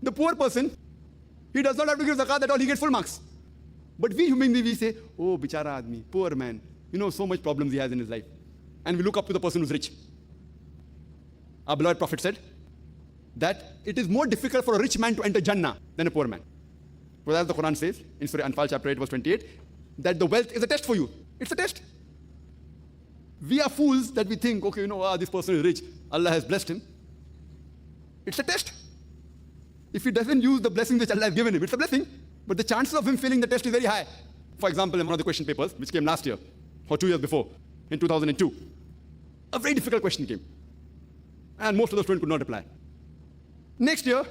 The poor person, he does not have to give zakat at all, he gets full marks. But we human beings, we say, oh, bichara admi, poor man. You know, so much problems he has in his life. And we look up to the person who's rich. Our beloved Prophet said that it is more difficult for a rich man to enter Jannah than a poor man. But as the Quran says, in Surah Anfal chapter 8, verse 28, that the wealth is a test for you. It's a test. We are fools that we think, okay, this person is rich. Allah has blessed him. It's a test. If he doesn't use the blessing which Allah has given him, it's a blessing. But the chances of him failing the test is very high. For example, in one of the question papers, which came last year, or 2 years before, in 2002, a very difficult question came. And most of the students could not reply. Next year,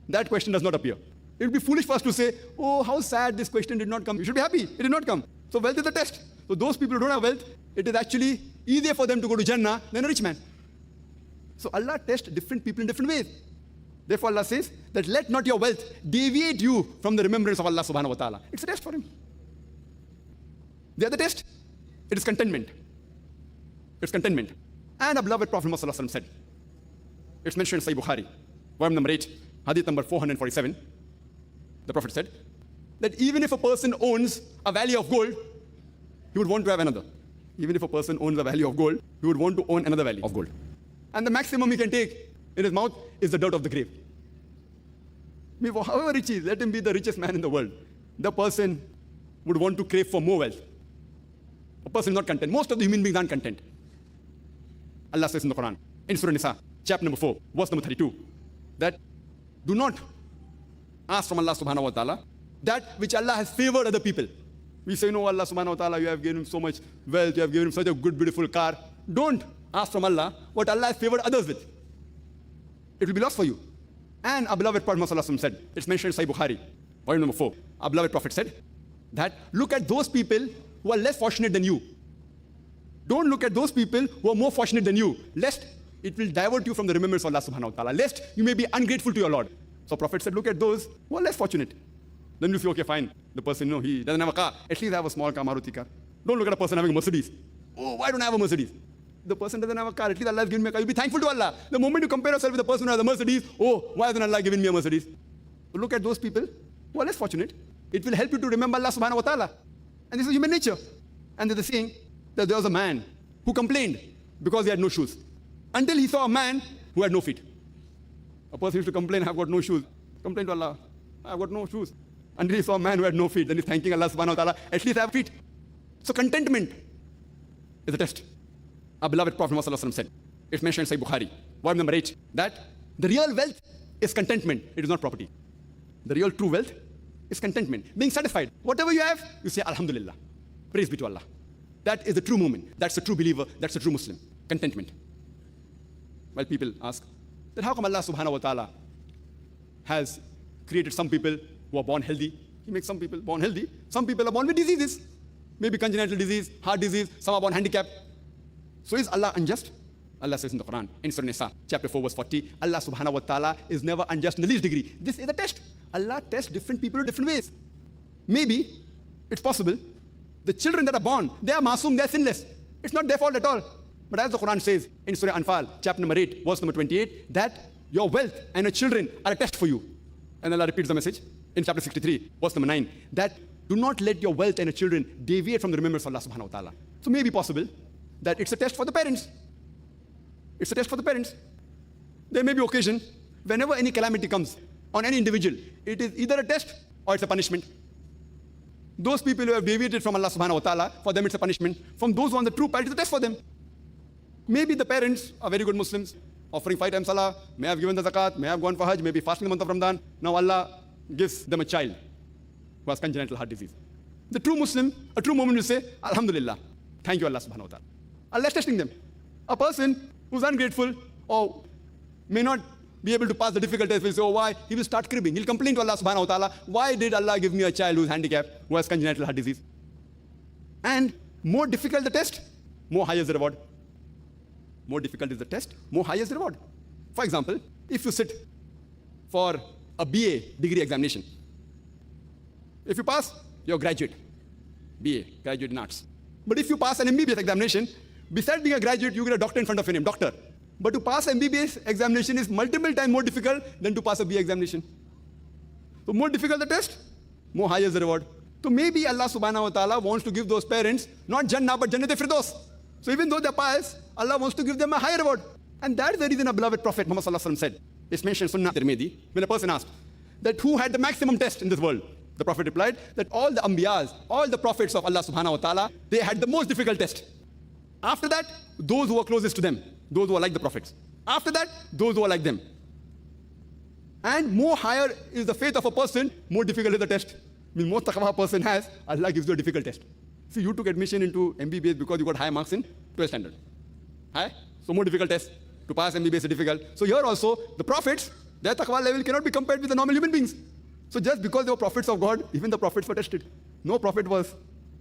that question does not appear. It would be foolish for us to say, oh, how sad this question did not come. You should be happy. It did not come. So wealth is a test. So those people who don't have wealth, it is actually easier for them to go to Jannah than a rich man. So Allah tests different people in different ways. Therefore Allah says that let not your wealth deviate you from the remembrance of Allah subhanahu wa ta'ala. It's a test for him. The other test, it is contentment. It's contentment. And our beloved Prophet Muhammad said, it's mentioned in Sahih Bukhari, volume number 8, hadith number 447. The Prophet said that even if a person owns a valley of gold, he would want to have another. Even if a person owns a valley of gold, he would want to own another valley of gold. And the maximum he can take in his mouth is the dirt of the grave. However rich he is, let him be the richest man in the world. The person would want to crave for more wealth. A person is not content. Most of the human beings aren't content. Allah says in the Quran, in Surah Nisa, chapter number 4, verse number 32, that do not ask from Allah subhanahu wa ta'ala that which Allah has favored other people. We say, no, Allah subhanahu wa ta'ala, you have given him so much wealth, you have given him such a good, beautiful car. Don't ask from Allah what Allah has favored others with. It will be lost for you. And our beloved Prophet Muhammad said, it's mentioned in Sahih Bukhari, volume number 4. Our beloved Prophet said that look at those people who are less fortunate than you. Don't look at those people who are more fortunate than you, lest it will divert you from the remembrance of Allah subhanahu wa ta'ala, lest you may be ungrateful to your Lord. So Prophet said, look at those who are less fortunate. Then you say, okay, fine. The person, he doesn't have a car. At least have a small car, Maruti car. Don't look at a person having a Mercedes. Oh, why don't I have a Mercedes? The person doesn't have a car. At least Allah has given me a car. You'll be thankful to Allah. The moment you compare yourself with the person who has a Mercedes, oh, why hasn't Allah given me a Mercedes? So look at those people who are less fortunate. It will help you to remember Allah subhanahu wa ta'ala. And this is human nature. And there's a saying that there was a man who complained because he had no shoes. Until he saw a man who had no feet. A person used to complain, I've got no shoes. Complain to Allah, I've got no shoes. Until he saw a man who had no feet. Then he's thanking Allah subhanahu wa ta'ala, at least I have feet. So contentment is a test. Our beloved Prophet Muhammad said, it's mentioned in Sahih Bukhari, volume number 8, that the real wealth is contentment. It is not property. The real true wealth is contentment. Being satisfied. Whatever you have, you say, Alhamdulillah. Praise be to Allah. That is the true moment. That's the true believer. That's the true Muslim. Contentment. Well, people ask, that how come Allah subhanahu wa ta'ala has created some people who are born healthy? He makes some people born healthy. Some people are born with diseases. Maybe congenital disease, heart disease. Some are born handicapped. So is Allah unjust? Allah says in the Quran, in Surah Nisa, chapter 4, verse 40, Allah subhanahu wa ta'ala is never unjust in the least degree. This is a test. Allah tests different people in different ways. Maybe it's possible the children that are born, they are masoom, they are sinless. It's not their fault at all. But as the Quran says in Surah Anfal, chapter number 8, verse number 28, that your wealth and your children are a test for you. And Allah repeats the message in chapter 63, verse number 9, that do not let your wealth and your children deviate from the remembrance of Allah subhanahu wa ta'ala. So it may be possible that it's a test for the parents. It's a test for the parents. There may be occasion, whenever any calamity comes on any individual, it is either a test or it's a punishment. Those people who have deviated from Allah subhanahu wa ta'ala, for them it's a punishment. From those who are on the true path, it's a test for them. Maybe the parents are very good Muslims, offering 5 times salah, may have given the zakat, may have gone for hajj, may be fasting the month of Ramadan. Now Allah gives them a child who has congenital heart disease. The true Muslim, a true mu'min will say, Alhamdulillah, thank you Allah subhanahu wa ta'ala. Allah is testing them. A person who's ungrateful or may not be able to pass the difficult test will say, oh why? He will start cribbing. He'll complain to Allah subhanahu wa ta'ala, why did Allah give me a child who's handicapped, who has congenital heart disease? And more difficult the test, more higher is the reward. More difficult is the test, more higher is the reward. For example, if you sit for a BA degree examination, if you pass, you're a graduate. BA, graduate in arts. But if you pass an MBBS examination, besides being a graduate, you get a doctor in front of your name, doctor. But to pass MBBS examination is multiple times more difficult than to pass a BA examination. So more difficult the test, more higher is the reward. So maybe Allah subhanahu wa ta'ala wants to give those parents not Jannah but Jannat Firdaus. So even though they're pious, Allah wants to give them a higher reward. And that is the reason our beloved Prophet Muhammad sallallahu alaihi wasallam said, it's mentioned in Sunnah Tirmidhi, when a person asked that who had the maximum test in this world? The Prophet replied that all the Anbiyas, all the prophets of Allah subhanahu wa ta'ala, they had the most difficult test. After that, those who were closest to them, those who are like the prophets. After that, those who are like them. And more higher is the faith of a person, more difficult is the test. I mean, more taqwa a person has, Allah gives you a difficult test. See, you took admission into MBBS because you got high marks in 12th standard. High? So more difficult test. To pass MBBS is difficult. So here also, the prophets, their taqwa level cannot be compared with the normal human beings. So just because they were prophets of God, even the prophets were tested. No prophet was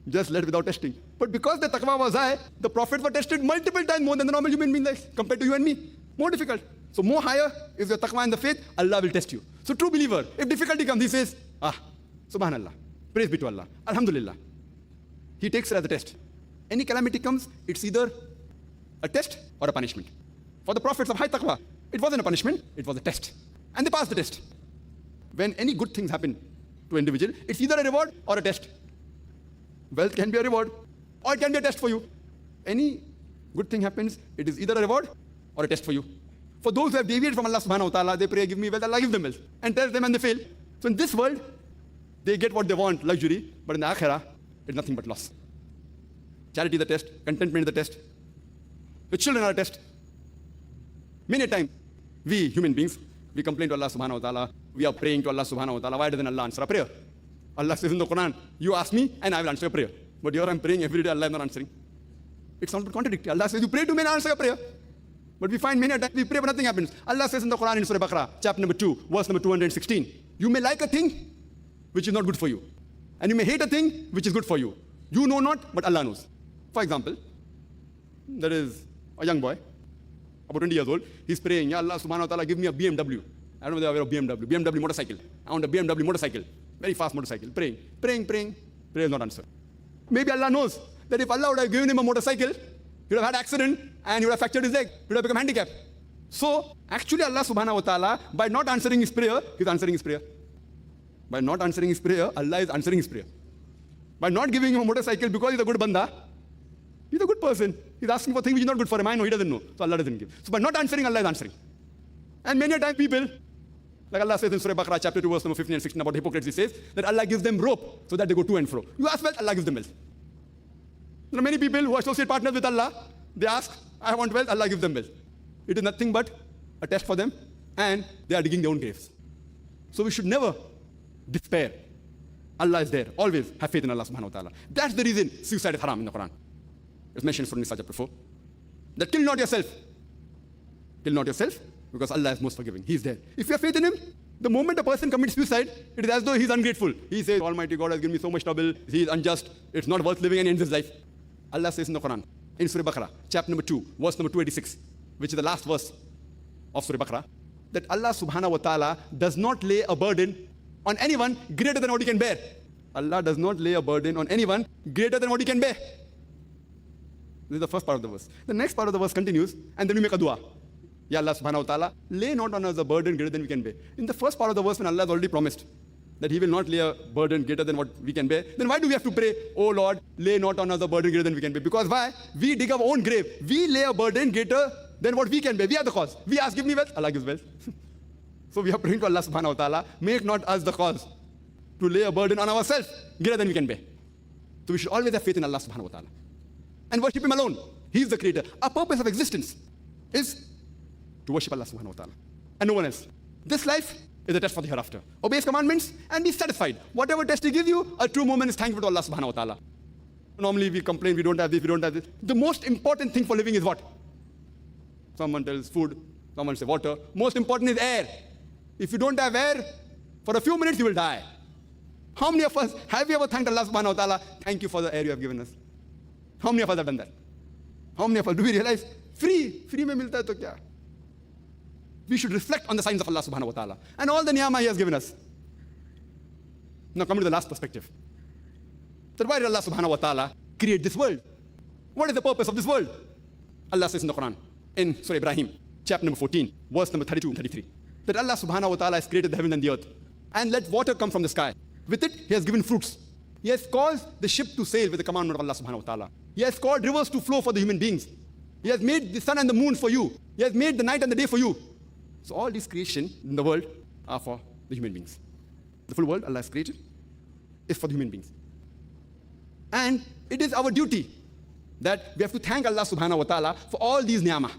just led without testing. But because the taqwa was high, the prophets were tested multiple times more than the normal human beings compared to you and me. More difficult. So more higher is your taqwa and the faith, Allah will test you. So true believer, if difficulty comes, he says, Subhanallah, praise be to Allah, Alhamdulillah. He takes it as a test. Any calamity comes, it's either a test or a punishment. For the prophets of high taqwa, it wasn't a punishment, it was a test. And they passed the test. When any good things happen to an individual, it's either a reward or a test. Wealth can be a reward or it can be a test for you. Any good thing happens, it is either a reward or a test for you. For those who have deviated from Allah subhanahu wa ta'ala, they pray, give me wealth, Allah give them wealth. And test them and they fail. So in this world, they get what they want, luxury, but in the akhirah, it's nothing but loss. Charity is the test, contentment is the test. The children are a test. Many times, we human beings, we complain to Allah subhanahu wa ta'ala, we are praying to Allah subhanahu wa ta'ala, why doesn't Allah answer our prayer? Allah says in the Quran, you ask me and I will answer your prayer. But here I'm praying every day, Allah is not answering. It's not contradictory. Allah says, you pray to me and I answer your prayer. But we find many times we pray but nothing happens. Allah says in the Quran in Surah Baqarah, chapter number 2, verse number 216, you may like a thing which is not good for you. And you may hate a thing which is good for you. You know not, but Allah knows. For example, there is a young boy, about 20 years old, he's praying, Ya Allah subhanahu wa ta'ala, give me a BMW. I don't know whether they are aware of BMW motorcycle. I want a BMW motorcycle, very fast motorcycle. Praying, prayer is not answered. Maybe Allah knows that if Allah would have given him a motorcycle, he would have had an accident and he would have fractured his leg, he would have become handicapped. So, actually Allah subhanahu wa ta'ala, by not answering his prayer, he's answering his prayer. By not answering his prayer, Allah is answering his prayer. By not giving him a motorcycle because he's a good banda, he's a good person. He's asking for things which is not good for him. I know he doesn't know. So Allah doesn't give. So by not answering, Allah is answering. And many a time people, like Allah says in Surah Baqarah, chapter 2, verse number 15 and 16 about hypocrites, he says that Allah gives them rope so that they go to and fro. You ask wealth, Allah gives them wealth. There are many people who associate partners with Allah. They ask, I want wealth, Allah gives them wealth. It is nothing but a test for them and they are digging their own graves. So we should never despair. Allah is there. Always have faith in Allah subhanahu wa ta'ala. That's the reason suicide is haram in the Quran. It's mentioned in Surah Nisa chapter 4. That kill not yourself. Kill not yourself because Allah is most forgiving. He's there. If you have faith in Him, the moment a person commits suicide, it is as though he's ungrateful. He says, Almighty God has given me so much trouble. He is unjust. It's not worth living and ends his life. Allah says in the Quran, in Surah Baqarah, chapter number 2, verse number 286, which is the last verse of Surah Baqarah, that Allah subhanahu wa ta'ala does not lay a burden on anyone greater than what he can bear. Allah does not lay a burden on anyone greater than what he can bear. This is the first part of the verse. The next part of the verse continues, and then we make a dua. Ya Allah subhanahu wa ta'ala, lay not on us a burden greater than we can bear. In the first part of the verse, when Allah has already promised that He will not lay a burden greater than what we can bear, then why do we have to pray, oh Lord, lay not on us a burden greater than we can bear? Because why? We dig our own grave. We lay a burden greater than what we can bear. We are the cause. We ask, give me wealth, Allah gives wealth. So we are praying to Allah subhanahu wa ta'ala, make not us the cause to lay a burden on ourselves greater than we can bear. So we should always have faith in Allah subhanahu wa ta'ala and worship Him alone. He is the creator. Our purpose of existence is to worship Allah subhanahu wa ta'ala and no one else. This life is a test for the hereafter. Obey His commandments and be satisfied. Whatever test He gives you, a true moment is thankful to Allah subhanahu wa ta'ala. Normally we complain, we don't have this, we don't have this. The most important thing for living is what? Someone tells food, someone says water. Most important is air. If you don't have air, for a few minutes you will die. How many of us, have you ever thanked Allah subhanahu wa ta'ala, thank you for the air you have given us? How many of us have done that? How many of us, do we realize, free mein milta hai to kya? We should reflect on the signs of Allah subhanahu wa ta'ala and all the ni'mah He has given us. Now coming to the last perspective. That why did Allah subhanahu wa ta'ala create this world? What is the purpose of this world? Allah says in the Quran, in Surah Ibrahim, chapter number 14, verse number 32 and 33, that Allah subhanahu wa ta'ala has created the heaven and the earth and let water come from the sky. With it, He has given fruits. He has caused the ship to sail with the commandment of Allah subhanahu wa ta'ala. He has caused rivers to flow for the human beings. He has made the sun and the moon for you. He has made the night and the day for you. So all these creation in the world are for the human beings. The full world Allah has created is for the human beings. And it is our duty that we have to thank Allah subhanahu wa ta'ala for all these ni'mah.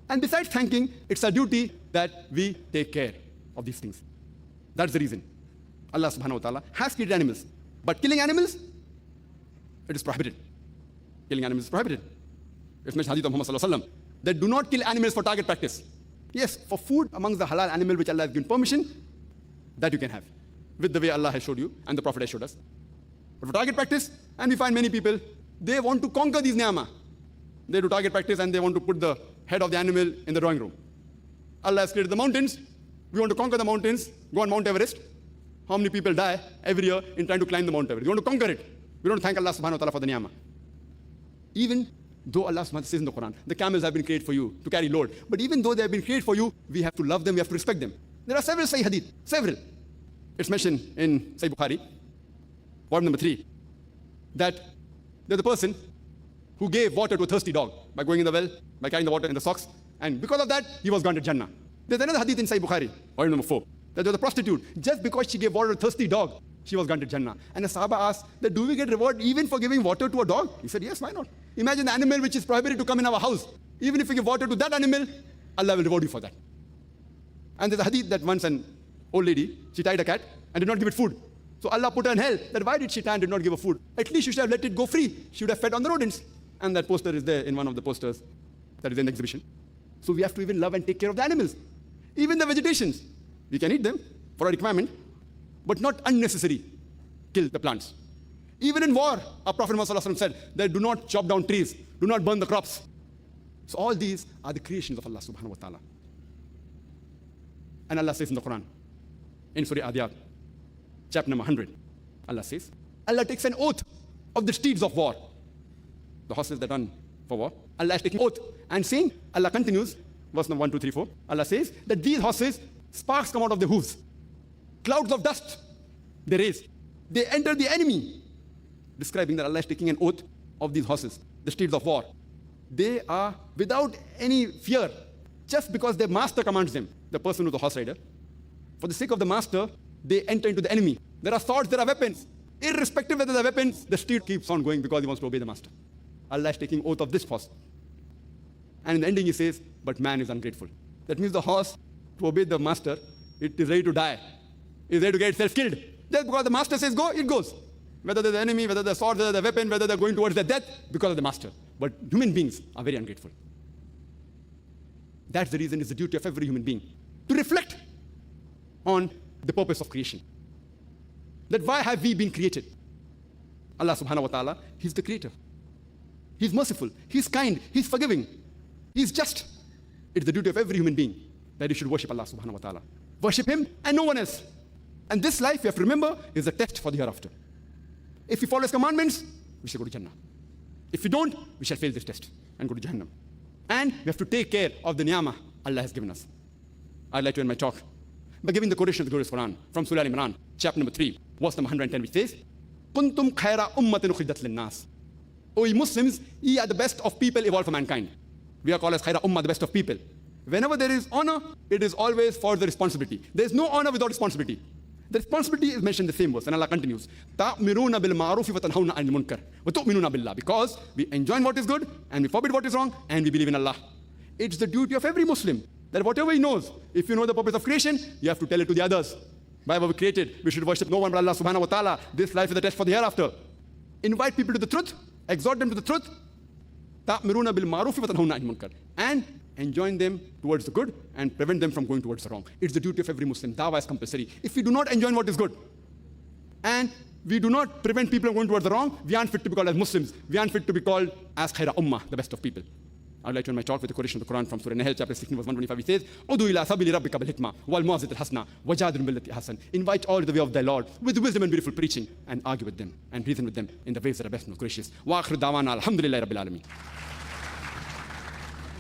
And besides thanking, it's our duty that we take care of these things. That's the reason Allah subhanahu wa ta'ala has created animals. But killing animals, it is prohibited. Killing animals is prohibited. It's mentioned hadith of Muhammad sallallahu alaihi wasallam that do not kill animals for target practice. Yes, for food amongst the halal animal which Allah has given permission, that you can have, with the way Allah has showed you and the Prophet has showed us. But for target practice, and we find many people, they want to conquer these ni'mah. They do target practice and they want to put the head of the animal in the drawing room. Allah has created the mountains. We want to conquer the mountains, go on Mount Everest. How many people die every year in trying to climb the Mount Everest? We want to conquer it. We don't thank Allah subhanahu wa ta'ala for the ni'mah. Even though Allah subhanahu wa ta'ala says in the Quran, the camels have been created for you to carry load. But even though they have been created for you, we have to love them, we have to respect them. There are several Sahih hadith, several. It's mentioned in Sahih Bukhari, volume number 3, that there's a person who gave water to a thirsty dog by going in the well, by carrying the water in the socks, and because of that, he was granted Jannah. There's another hadith in Sahih Bukhari, volume number 4, that there was a prostitute, just because she gave water to a thirsty dog, she was granted Jannah. And the Sahaba asked, that do we get reward even for giving water to a dog? He said, yes, why not? Imagine the animal which is prohibited to come in our house. Even if we give water to that animal, Allah will reward you for that. And there's a hadith that once an old lady, she tied a cat and did not give it food. So Allah put her in hell, that why did she tie and did not give her food? At least you should have let it go free. She would have fed on the rodents. And that poster is there in one of the posters that is in the exhibition. So we have to even love and take care of the animals. Even the vegetations. We can eat them for a requirement, but not unnecessary. Kill the plants. Even in war, our Prophet Muhammad said that do not chop down trees, do not burn the crops. So all these are the creations of Allah subhanahu wa ta'ala. And Allah says in the Quran, in Surah Adiyat, chapter number 100, Allah says, Allah takes an oath of the steeds of war. The horses that run for war. Allah is taking oath and saying, Allah continues, verse number 1, 2, 3, 4. Allah says that these horses, sparks come out of their hooves. Clouds of dust they raise. They enter the enemy. Describing that Allah is taking an oath of these horses, the steeds of war. They are without any fear, just because their master commands them, the person who's the horse rider. For the sake of the master, they enter into the enemy. There are swords, there are weapons. Irrespective whether there are weapons, the steed keeps on going because he wants to obey the master. Allah is taking oath of this horse. And in the ending he says, but man is ungrateful. That means the horse, to obey the master, it is ready to die. It is ready to get itself killed. Just because the master says go, it goes. Whether there's the enemy, whether there's sword, whether there's a weapon, whether they're going towards their death, because of the master. But human beings are very ungrateful. That's the reason it's the duty of every human being to reflect on the purpose of creation. That why have we been created? Allah subhanahu wa ta'ala, He's the creator. He's merciful. He's kind. He's forgiving. He's just. It's the duty of every human being that you should worship Allah subhanahu wa ta'ala. Worship Him and no one else. And this life, you have to remember, is a test for the hereafter. If we follow His commandments, we shall go to Jannah. If we don't, we shall fail this test and go to Jahannam. And we have to take care of the ni'mah Allah has given us. I'd like to end my talk by giving the quotation of the glorious Quran from Surah Al-Imran, chapter number 3, verse number 110, which says, Kuntum khaira ummatin ukhrijat lin-nas. O ye Muslims, ye are the best of people evolved for mankind. We are called as khaira ummah, the best of people. Whenever there is honor, it is always for the responsibility. There is no honor without responsibility. The responsibility is mentioned in the same verse, and Allah continues, Ta'miruna bil ma'rufi wa tanhauna 'anil munkar wa tu'minuna billah, because we enjoin what is good and we forbid what is wrong and we believe in Allah. It's the duty of every Muslim that whatever he knows, if you know the purpose of creation, you have to tell it to the others. Why were we created? We should worship no one but Allah subhanahu wa ta'ala. This life is the test for the hereafter. Invite people to the truth, exhort them to the truth, Ta'miruna bil ma'rufi wa tanhauna 'anil munkar, and enjoin them towards the good and prevent them from going towards the wrong. It's the duty of every Muslim. Dawah is compulsory. If we do not enjoin what is good and we do not prevent people from going towards the wrong, we aren't fit to be called as Muslims. We aren't fit to be called as khaira ummah, the best of people. I'd like to end my talk with the quotation of the Quran from Surah Nahl, chapter 16, verse 125, which says, Udu ila sabili rabbika bil hikmah wal mawzat al hasana wajadil billati hasan. Invite all to the way of thy Lord with wisdom and beautiful preaching, and argue with them and reason with them in the ways that are best and most gracious. Wa akhir dawana alhamdulillahi rabbil alamin.